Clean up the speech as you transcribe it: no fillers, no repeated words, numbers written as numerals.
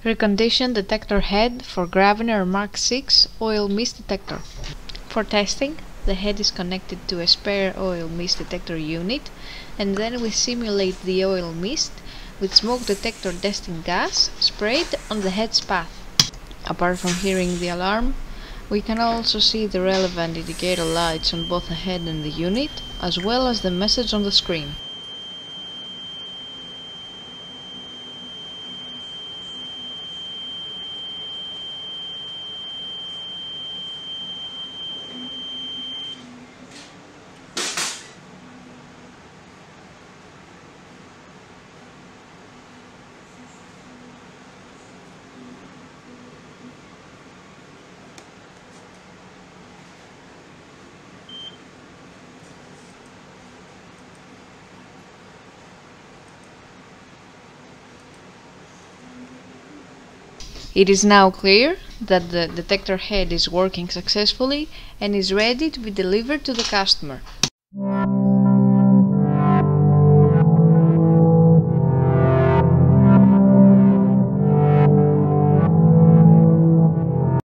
Reconditioned detector head for Graviner Mark 6 oil mist detector. For testing, the head is connected to a spare oil mist detector unit, and then we simulate the oil mist with smoke detector testing gas sprayed on the head's path. Apart from hearing the alarm, we can also see the relevant indicator lights on both the head and the unit, as well as the message on the screen. It is now clear that the detector head is working successfully and is ready to be delivered to the customer.